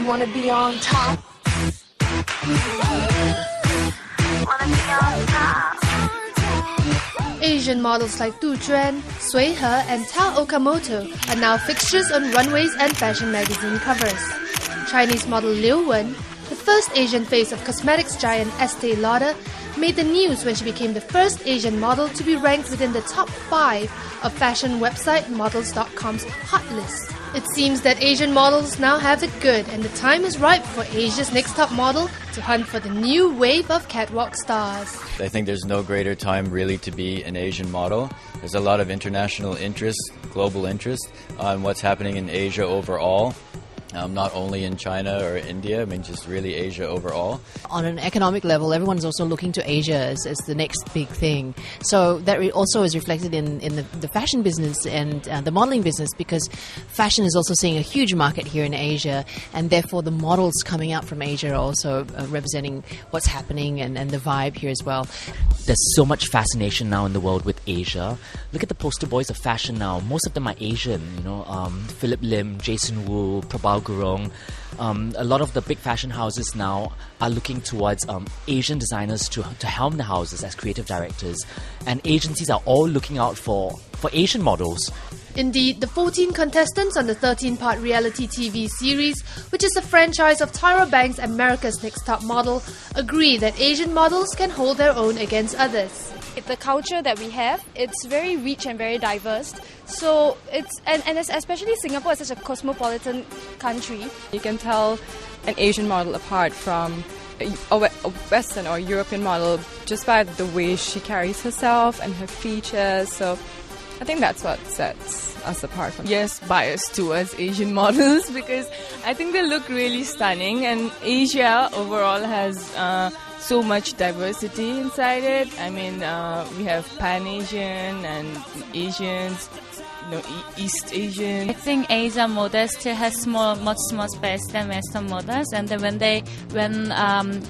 wanna be on top. Wanna be on top. Asian models like Du Juan, Sui He and Tao Okamoto are now fixtures on runways and fashion magazine covers. Chinese model Liu Wen, the first Asian face of cosmetics giant Estee Lauder, made the news when she became the first Asian model to be ranked within the top 5 of fashion website Models.com's hot list. It seems that Asian models now have it good, and the time is ripe for Asia's next top model to hunt for the new wave of catwalk stars. I think there's no greater time really to be an Asian model. There's a lot of international interest, global interest on what's happening in Asia overall. Not only in China or India, I mean just really Asia overall. On an economic level, everyone's also looking to Asia as the next big thing. So that also is reflected in the fashion business and the modeling business, because fashion is also seeing a huge market here in Asia, and therefore the models coming out from Asia are also representing what's happening and the vibe here as well. There's so much fascination now in the world with Asia. Look at the poster boys of fashion now. Most of them are Asian, Philip Lim, Jason Wu, Prabal Gurung. A lot of the big fashion houses now are looking towards Asian designers to helm the houses as creative directors. And agencies are all looking out for Asian models. Indeed, the 14 contestants on the 13-part reality TV series, which is a franchise of Tyra Banks' America's Next Top Model, agree that Asian models can hold their own against others. The culture that we have, it's very rich and very diverse. So it's especially Singapore is such a cosmopolitan country. You can tell an Asian model apart from a Western or European model just by the way she carries herself and her features. So I think that's what sets us apart from. Yes, biased towards Asian models because I think they look really stunning, and Asia overall has so much diversity inside it. I mean, we have Pan-Asian and Asians, East Asian. I think Asian models still has much more space than Western models, and then when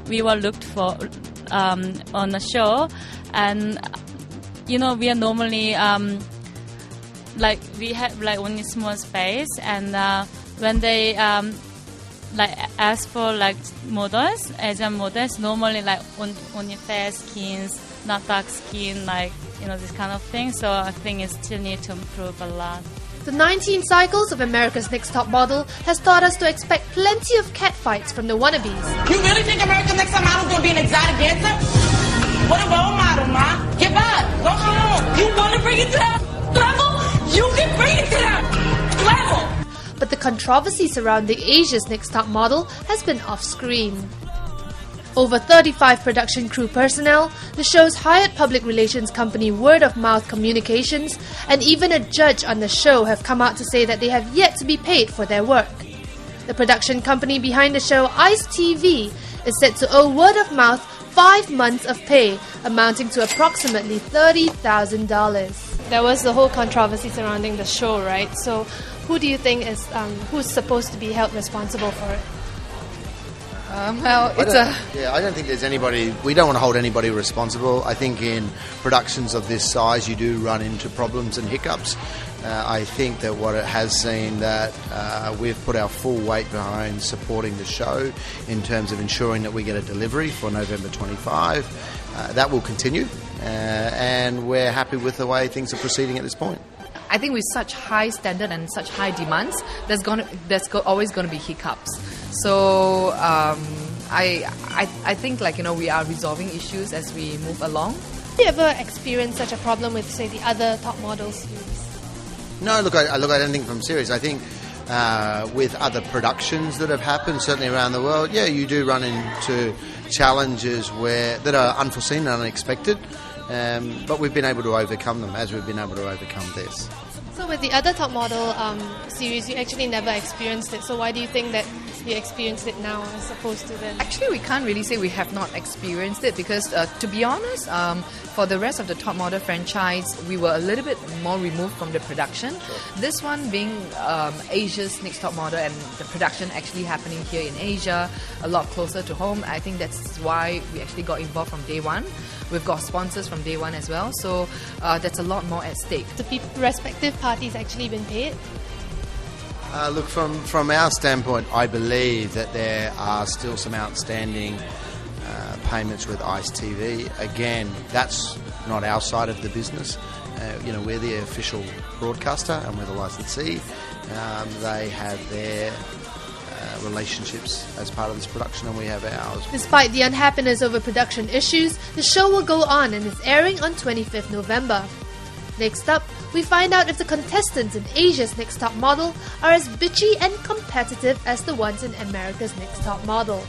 we were looked for on the show, and we are normally we have only small space, and when they ask for models, Asian models, normally only fair skins, not dark skin, this kind of thing. So I think it still need to improve a lot. The 19 cycles of America's Next Top Model has taught us to expect plenty of catfights from the wannabes. You really think America's Next Top Model is going to be an exotic dancer? What a role model, Ma. Give up. Go home. You want to bring it to that level? You can bring it to that level. But the controversy surrounding Asia's Next Top Model has been off-screen. Over 35 production crew personnel, the show's hired public relations company Word of Mouth Communications, and even a judge on the show have come out to say that they have yet to be paid for their work. The production company behind the show, ICE TV, is said to owe Word of Mouth 5 months of pay, amounting to approximately $30,000. There was the whole controversy surrounding the show, right? So who do you think is who's supposed to be held responsible for it? I don't think there's anybody. We don't want to hold anybody responsible. I think in productions of this size, you do run into problems and hiccups. I think that what it has seen that we've put our full weight behind supporting the show in terms of ensuring that we get a delivery for November 25. That will continue, and we're happy with the way things are proceeding at this point. I think with such high standard and such high demands, there's always going to be hiccups. So I think we are resolving issues as we move along. Have you ever experienced such a problem with, say, the other top models? No, look, I don't think from serious. I think with other productions that have happened, certainly around the world, you do run into challenges that are unforeseen and unexpected. But we've been able to overcome them as we've been able to overcome this. So with the other top model series, you actually never experienced it. So why do you think that you experienced it now as opposed to then? Actually, we can't really say we have not experienced it because, to be honest, for the rest of the top model franchise, we were a little bit more removed from the production. Sure. This one being Asia's Next Top Model and the production actually happening here in Asia, a lot closer to home. I think that's why we actually got involved from day one. We've got sponsors from day one as well, so that's a lot more at stake. The respective parties actually been paid? Look, from our standpoint, I believe that there are still some outstanding payments with ICE TV. Again, that's not our side of the business. We're the official broadcaster and we're the licensee. They have their relationships as part of this production and we have ours. Despite the unhappiness over production issues, the show will go on and is airing on 25th November. Next up, we find out if the contestants in Asia's Next Top Model are as bitchy and competitive as the ones in America's Next Top Model.